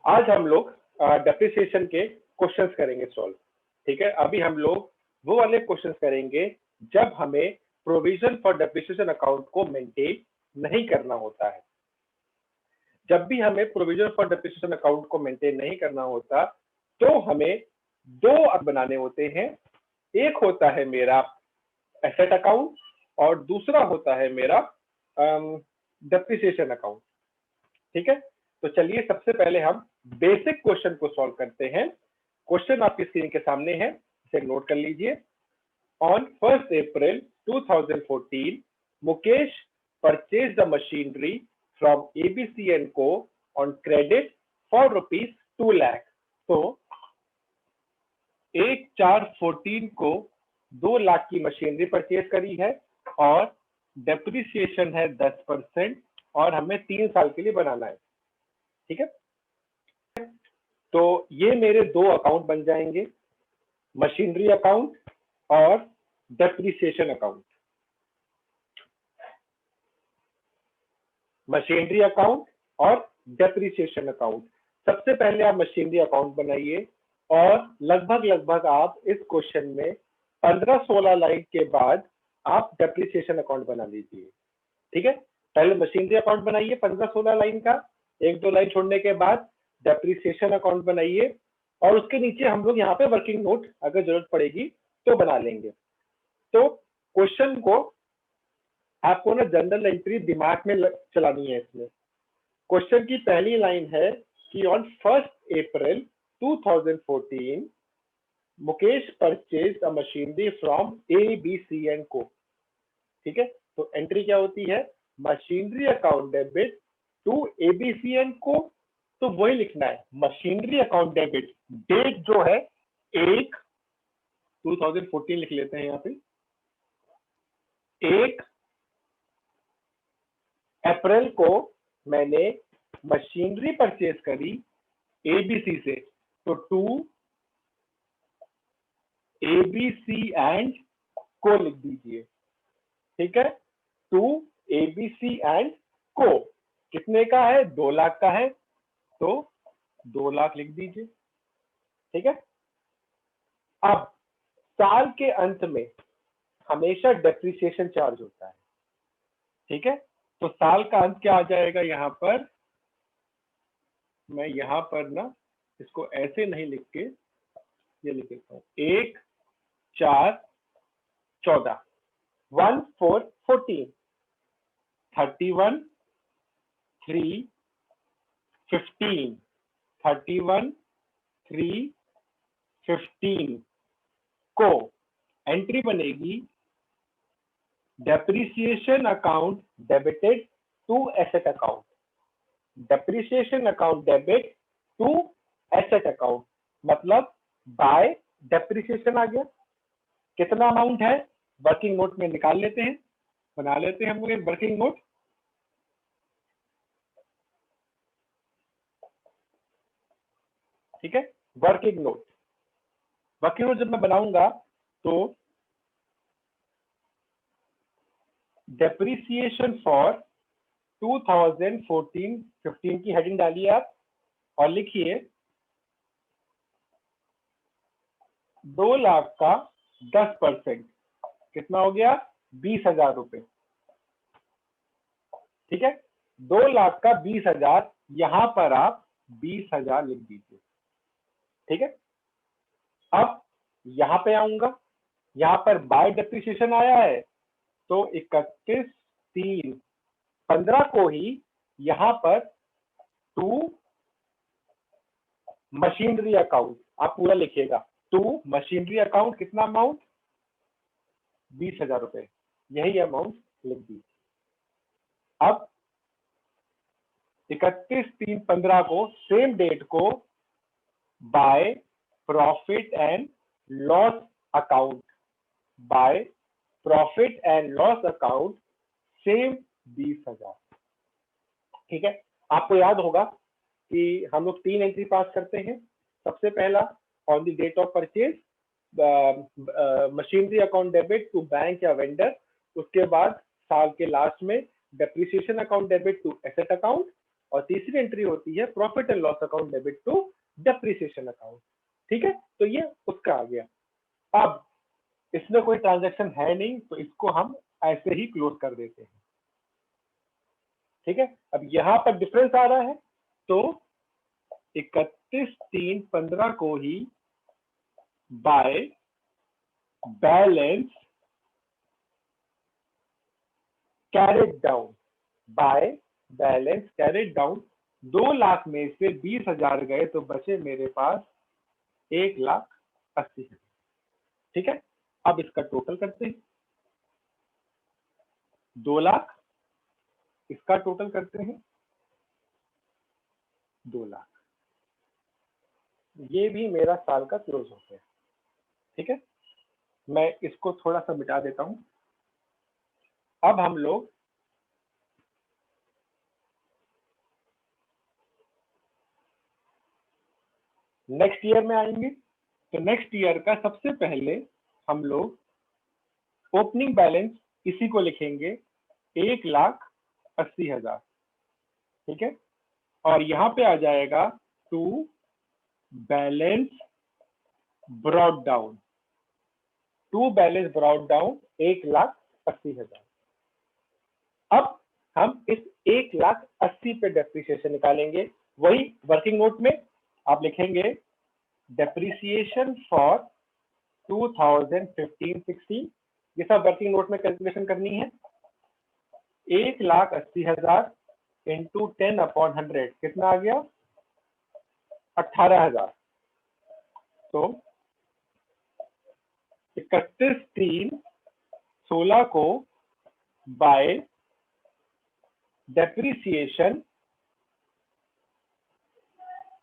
आज हम लोग डेप्रिसिएशन के क्वेश्चंस करेंगे सॉल्व। ठीक है, अभी हम लोग वो वाले क्वेश्चंस करेंगे जब हमें प्रोविजन फॉर डेप्रिसिएशन अकाउंट को मेंटेन नहीं करना होता है। जब भी हमें प्रोविजन फॉर डेप्रिसिएशन अकाउंट को मेंटेन नहीं करना होता तो हमें दो बनाने होते हैं। एक होता है मेरा एसेट अकाउंट और दूसरा होता है मेरा डेप्रिसिएशन अकाउंट। ठीक है, तो चलिए सबसे पहले हम बेसिक क्वेश्चन को सॉल्व करते हैं। क्वेश्चन आपकी स्क्रीन के सामने है, इसे नोट कर लीजिए। On 1st April 2014 Mukesh purchase the machinery from ABC and Co on credit for ₹2 lakh. तो 1/4/14 को 2 लाख की मशीनरी परचेज करी है और डेप्रिसिएशन है 10% और हमें 3 साल के लिए बनाना है। ठीक है, तो ये मेरे दो अकाउंट बन जाएंगे, मशीनरी अकाउंट और डेप्रिसिएशन अकाउंट। मशीनरी अकाउंट और डेप्रिसिएशन अकाउंट। सबसे पहले आप मशीनरी अकाउंट बनाइए और लगभग आप इस क्वेश्चन में 15-16 लाइन के बाद आप डेप्रिसिएशन अकाउंट बना लीजिए। ठीक है, पहले मशीनरी अकाउंट बनाइए 15-16 लाइन का, 1-2 लाइन छोड़ने के बाद डेप्रिसिएशन अकाउंट बनाइए और उसके नीचे हम लोग यहाँ पे वर्किंग नोट अगर जरूरत पड़ेगी तो बना लेंगे। तो क्वेश्चन को आपको ना जनरल एंट्री दिमाग में चलानी है। इसमें क्वेश्चन की पहली लाइन है कि on 1st April 2014 Mukesh purchase a machinery from ABC and Co। ठीक है, तो एंट्री क्या होती है, machinery account debit to ABC and Co। तो वही लिखना है, मशीनरी अकाउंट डेबिट, डेट जो है 1/2014 लिख लेते हैं यहाँ पे, 1 अप्रैल को मैंने मशीनरी परचेज करी ABC से, तो टू ABC and Co लिख दीजिए। ठीक है, टू ABC and Co कितने का है, 2 लाख का है, तो 2 लाख लिख दीजिए। ठीक है, अब साल के अंत में हमेशा डेप्रिसिएशन चार्ज होता है। ठीक है, तो साल का अंत क्या आ जाएगा, यहाँ पर मैं यहाँ पर ना इसको ऐसे नहीं लिख के ये लिख देता हूँ, 1/4/14 1/4/14 31/3/15 31/3/15 को एंट्री बनेगी depreciation account debited to asset account, depreciation account debit to asset account, मतलब बाय डेप्रिसिएशन आ गया। कितना अमाउंट है वर्किंग नोट में निकाल लेते हैं, बना लेते हैं हम लोग वर्किंग नोट। ठीक है, वर्किंग नोट जब मैं बनाऊंगा तो डेप्रिसिएशन फॉर 2014-15 की हेडिंग डालिए आप और लिखिए 2 लाख का 10% कितना हो गया, 20,000 रुपए। ठीक है, 2 लाख का 20,000, यहां पर आप 20,000 लिख दीजिए। ठीक है, अब यहां पे आऊंगा, यहां पर बाय डेप्रिसिएशन आया है तो 31/3/15 को ही यहां पर टू मशीनरी अकाउंट आप पूरा लिखिएगा, टू मशीनरी अकाउंट कितना अमाउंट, 20,000 रुपए, यही अमाउंट लिख दीजिए। अब 31/3/15 को सेम डेट को by profit and loss account, bye profit and loss account same 20,000। ठीक है, आपको याद होगा कि हम लोग 3 एंट्री पास करते हैं। सबसे पहला on the date of purchase machinery account debit to bank या वेंडर, उसके बाद साल के लास्ट में depreciation account debit to asset account और तीसरी एंट्री होती है profit and loss account debit to depreciation account. ठीक है, तो ये उसका आ गया। अब इसमें कोई ट्रांजैक्शन है नहीं तो इसको हम ऐसे ही क्लोज कर देते हैं। ठीक है, अब यहां पर डिफरेंस आ रहा है तो 31/3/15 को ही by balance carried down, by balance carried down 2 lakh में से 20,000 गए तो बचे मेरे पास 1,80,000। ठीक है, अब इसका टोटल करते हैं। 2 लाख, इसका टोटल करते हैं 2 लाख। ये भी मेरा साल का क्लोज हो गया। ठीक है, मैं इसको थोड़ा सा मिटा देता हूं। अब हम लोग नेक्स्ट ईयर में आएंगे। तो नेक्स्ट ईयर का सबसे पहले हम लोग ओपनिंग बैलेंस इसी को लिखेंगे 1,80,000। ठीक है, और यहां पे आ जाएगा to balance brought down, to balance brought down 1,80,000। अब हम इस 1,80,000 पे डेप्रिसिएशन निकालेंगे। वही वर्किंग नोट में आप लिखेंगे डेप्रिसिएशन फॉर 2015-16। ये सब वर्किंग नोट में कैलकुलेशन करनी है। 1,80,000 इंटू 10/100 कितना आ गया? 18,000। तो 31/3/16 को बाय डेप्रिसिएशन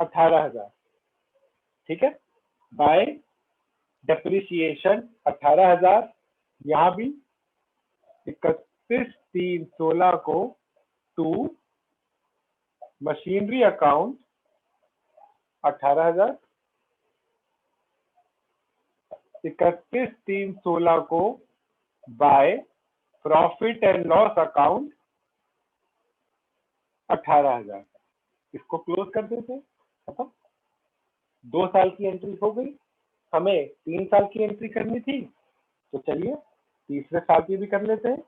18,000। ठीक है, बाय डेप्रिसिएशन 18,000। यहां भी 31/3/16 को टू मशीनरी अकाउंट 18,000, 31/3/16 को by profit and loss account 18,000। इसको क्लोज कर देते हैं। 2 साल की एंट्री हो गई। हमें 3 साल की एंट्री करनी थी तो चलिए तीसरे साल की भी कर लेते हैं।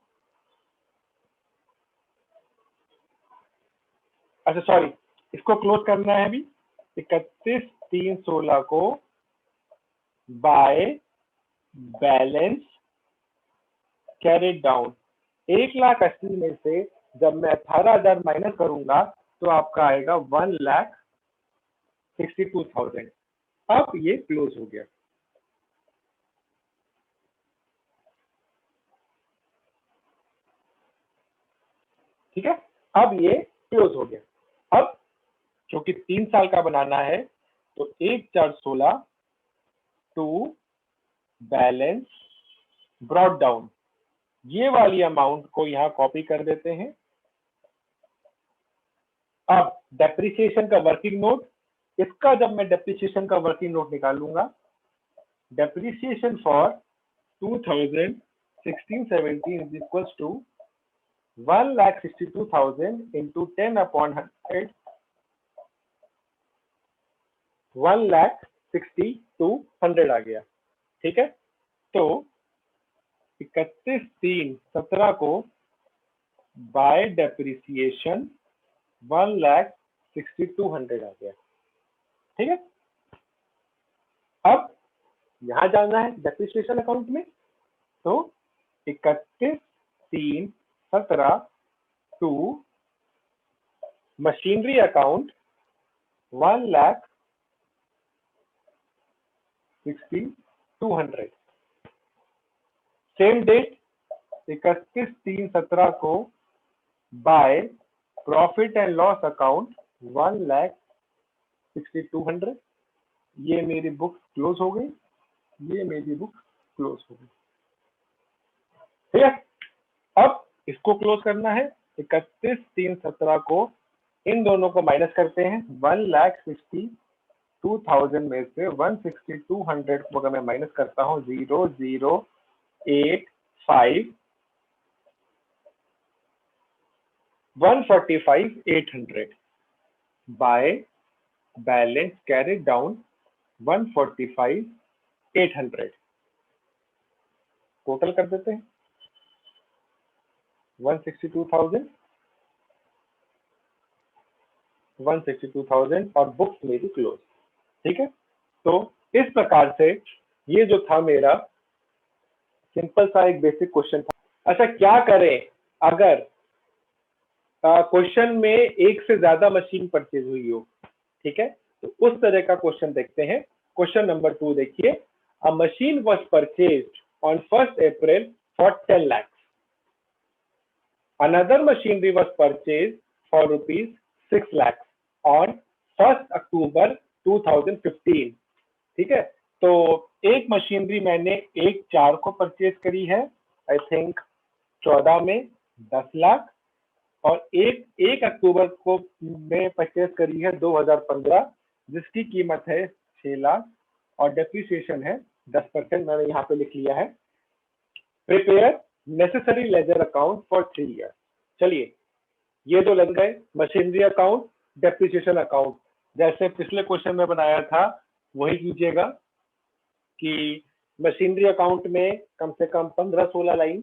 अच्छा सॉरी, इसको क्लोज करना है अभी। 31/3/16 को बाय बैलेंस कैरिड डाउन 1,80,000 में से जब मैं 18,000 माइनस करूंगा तो आपका आएगा 1,62,000। अब ये क्लोज हो गया। ठीक है, अब ये क्लोज हो गया। अब क्योंकि 3 साल का बनाना है तो 1,416 टू बैलेंस ब्रॉट डाउन, ये वाली अमाउंट को यहां कॉपी कर देते हैं। अब डेप्रिसिएशन का वर्किंग नोट, इसका जब मैं डेप्रिसिएशन का वर्किंग नोट निकालूंगा, depreciation for 2016-17 is equals to 1,62,000 into 10/100, 1,62,100 आ गया। ठीक है, तो 31/3/17 को बाय डेप्रिसिएशन 1,62,100 आ गया। ठीक है, अब यहां जाना है डेप्रिसिएशन अकाउंट में। तो 31/3/17 to machinery account 1,62,100। Same date 31/3/17 को by profit and loss account 1,62,100। ये मेरी बुक क्लोज हो गई, ये मेरी बुक क्लोज हो गई। ठीक है, अब इसको क्लोज करना है। 31/3/17 को इन दोनों को माइनस करते हैं। 1,62,000 में से 1,62,100 को अगर मैं माइनस करता हूँ 0,0,8,5 145,800। Bye balance carried down 145,800। Total कर देते हैं 162,000 और बुक्स मेरी क्लोज। ठीक है, तो इस प्रकार से ये जो था मेरा सिंपल सा एक बेसिक क्वेश्चन था। अच्छा, क्या करें अगर क्वेश्चन में एक से ज्यादा मशीन परचेज हुई हो? ठीक है, तो उस तरह का क्वेश्चन देखते हैं। क्वेश्चन नंबर 2 देखिए, अ machine was purchased on 1st April for 10 lakhs. Another machinery was purchased for rupees 6 lakhs on 1st October 2015. ठीक है, तो एक मशीनरी मैंने 1/4 को परचेज करी है, आई थिंक 14 में 10 लाख, और एक अक्टूबर को में परचेज करी है 2015, जिसकी कीमत है 6 लाख और डेप्रिसिएशन है 10%। मैंने यहाँ पे लिख लिया है। Prepare necessary ledger account for 3 year. चलिए, ये जो लग गए मशीनरी अकाउंट, डेप्रिसिएशन अकाउंट, जैसे पिछले क्वेश्चन में बनाया था वही कीजिएगा कि मशीनरी अकाउंट में कम से कम 15-16 लाइन,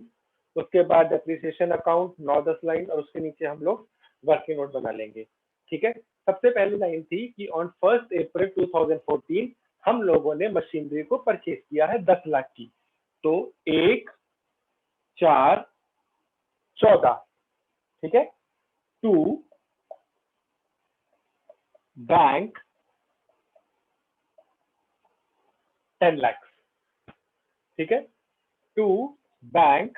उसके बाद डेप्रिसिएशन अकाउंट 9-10 लाइन, और उसके नीचे हम लोग वर्किंग नोट बना लेंगे। ठीक है, सबसे पहली लाइन थी कि ऑन 1st April 2014 हम लोगों ने मशीनरी को परचेज किया है 10 लाख की। तो 1, 4, 14, ठीक है, 2 बैंक 10 लाख। ठीक है, 2 बैंक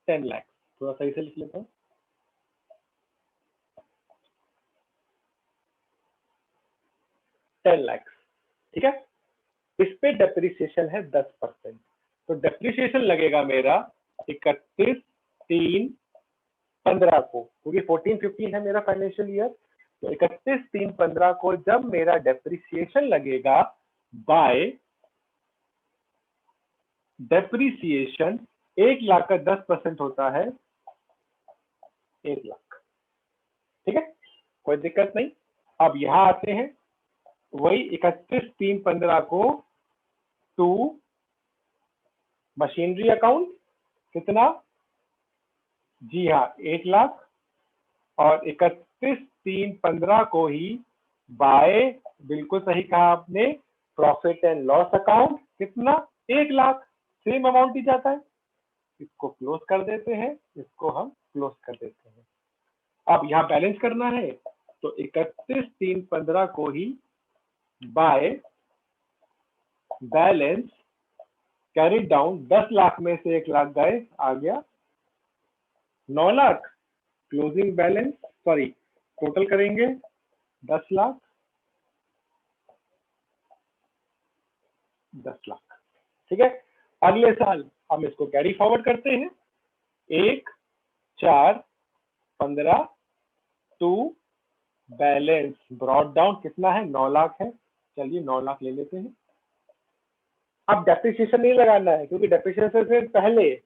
10 लाख। थोड़ा सही से लिख लेता हूँ, 10 लाख। ठीक है, इस पे डेप्रिसिएशन है 10%, तो डेप्रिसिएशन लगेगा मेरा 31/3/15 को, क्योंकि 14-15 है मेरा फाइनेंशियल ईयर। तो 31/3/15 को जब मेरा डेप्रिसिएशन लगेगा बाय डेप्रिसिएशन, 1 लाख का 10% होता है 1 लाख। ठीक है, कोई दिक्कत नहीं। अब यहां आते हैं, वही 31/3/15 को टू मशीनरी अकाउंट कितना? जी हाँ, 1 लाख, और 31/3/15 को ही बाय, बिल्कुल सही कहा आपने, प्रॉफिट एंड लॉस अकाउंट कितना? 1 लाख, सेम अमाउंट ही जाता है। इसको क्लोज कर देते हैं, इसको हम क्लोज कर देते हैं। अब यहाँ बैलेंस करना है, तो 31/3/15 को ही by balance carried down, 10 lakh में से 1 लाख गए, आ गया 9 lakh. Closing balance, sorry, total करेंगे 10 लाख, 10 लाख। ठीक है, अगले साल हम इसको कैरी फॉरवर्ड करते हैं। 1, 4, 15, 2 बैलेंस ब्रॉड डाउन कितना है? 9 लाख है। चलिए 9 लाख ले लेते हैं। अब डेप्रिसिएशन नहीं लगाना है, क्योंकि डेप्रिसिएशन से पहले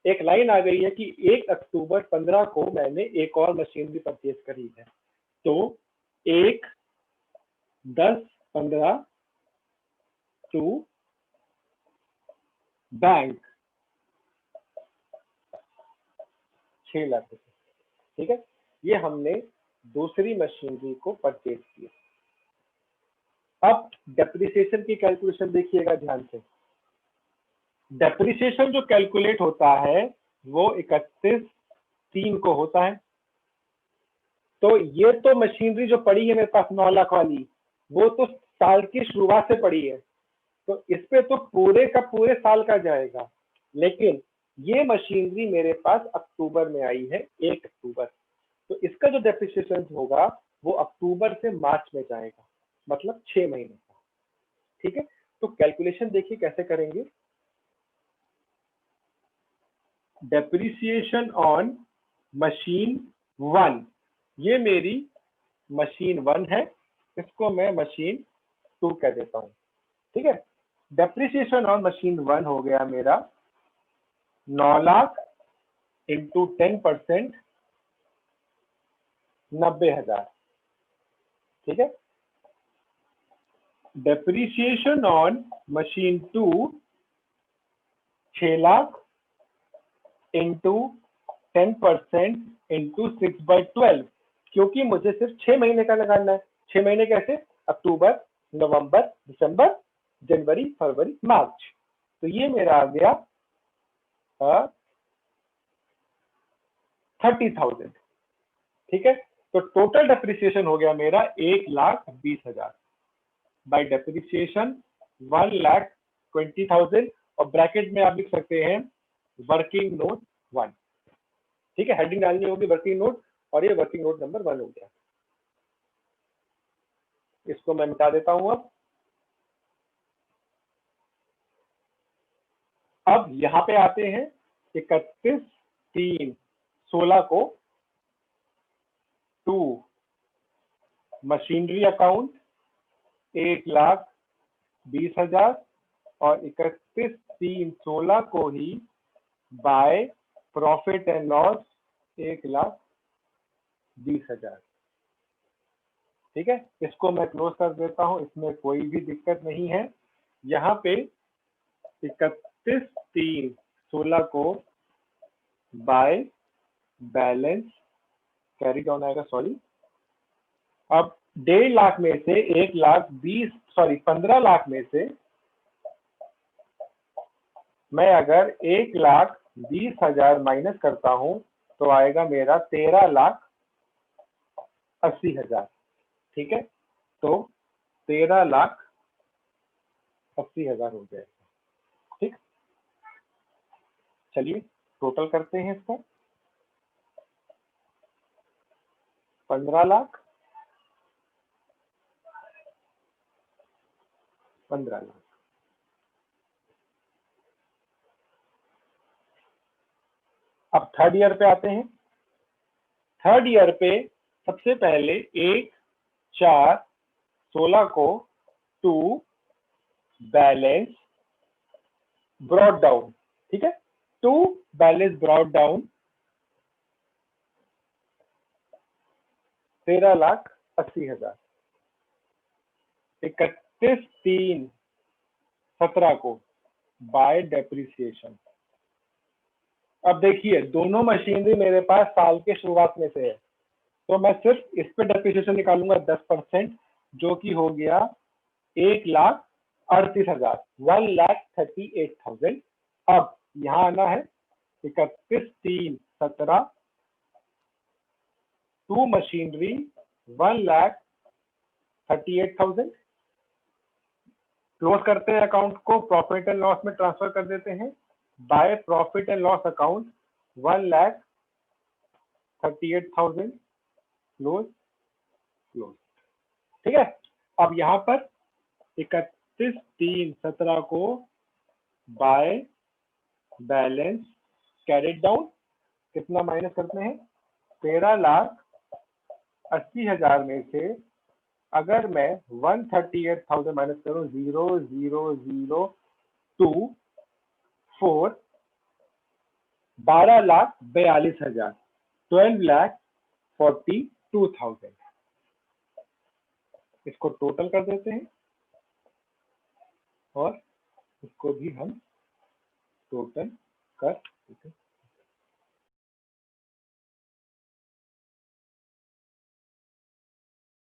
एक लाइन आ गई है कि 1 अक्टूबर 15 को मैंने एक और मशीनरी परचेज करी है। तो 1, 10, 15 टू बैंक 6 लाख रुपए। ठीक है, ये हमने दूसरी मशीनरी को परचेज किया। अब डेप्रिसिएशन की कैलकुलेशन देखिएगा ध्यान से। डेप्रिसिएशन जो कैलकुलेट होता है वो 31/3 को होता है। तो ये तो मशीनरी जो पड़ी है मेरे पास 9 लाख वाली, वो तो साल की शुरुआत से पड़ी है, तो इस पे तो पूरे का पूरे साल का जाएगा। लेकिन ये मशीनरी मेरे पास अक्टूबर में आई है, 1 अक्टूबर, तो इसका जो डेप्रिसिएशन होगा वो अक्टूबर से मार्च में जाएगा, मतलब 6 महीने का। ठीक है, तो कैलकुलेशन देखिए कैसे करेंगे। डेप्रिसिएशन ऑन मशीन 1, ये मेरी मशीन 1 है, इसको मैं मशीन 2 कह देता हूं। ठीक है, डेप्रिसिएशन ऑन मशीन 1 हो गया मेरा 9 लाख इंटू 10%, 90,000। ठीक है। Depreciation on machine 2 6 lakh into 10% into 6/12, क्योंकि मुझे सिर्फ 6 महीने का लगाना है। 6 महीने कैसे? अक्टूबर, नवंबर, दिसंबर, जनवरी, फरवरी, मार्च। तो ये मेरा आ गया 30,000। ठीक है, तो टोटल डेप्रिसिएशन हो गया मेरा 1,20,000 बाय डेप्रिसिएशन 1,20,000, और ब्रैकेट में आप लिख सकते हैं वर्किंग नोट 1। ठीक है, हेडिंग डालनी होगी वर्किंग नोट, और ये वर्किंग नोट नंबर 1 हो गया। इसको मैं मिटा देता हूं। अब यहां पे आते हैं 31/3/16 को टू मशीनरी अकाउंट 1,20,000, और 31/3/16 को ही बाय प्रॉफिट एंड लॉस 1,20,000। ठीक है, इसको मैं क्लोज कर देता हूं, इसमें कोई भी दिक्कत नहीं है। यहाँ पे 31/3/16 को बाय बैलेंस कैरी डाउन आएगा, सॉरी। अब 1.5 लाख में से 15 लाख में से मैं अगर 1,20,000 माइनस करता हूं तो आएगा मेरा 13,80,000। ठीक है, तो 13,80,000 हो जाएगा। ठीक, चलिए टोटल करते हैं इसका। 15 लाख, 15 लाख। अब थर्ड ईयर पे आते हैं। थर्ड ईयर पे सबसे पहले 1/4/16 को टू बैलेंस ब्रॉड डाउन। ठीक है, टू बैलेंस ब्रॉड डाउन 13,80,000। 31/3/17 को बाय डेप्रिसिएशन। अब देखिए दोनों मशीनरी मेरे पास साल के शुरुआत में से है, तो मैं सिर्फ इस पे डेप्रिसिएशन निकालूंगा 10%, जो कि हो गया 1,38,000, 1,38,000। अब यहाँ आना है 31/3/17 टू मशीनरी 1,38,000। क्लोज करते हैं अकाउंट को, प्रॉफिट एंड लॉस में ट्रांसफर कर देते हैं bye profit and loss account 1,38,000। Close, close. ठीक है, अब यहाँ पर 31/3/17 को बाय बैलेंस कैरिड डाउन कितना माइनस करते हैं? 13,80,000 में से अगर मैं 138,000 माइनस करूं 0,0,0,2,4 12,42,000, 12,42,000। इसको टोटल कर देते हैं और इसको भी हम टोटल कर देते हैं।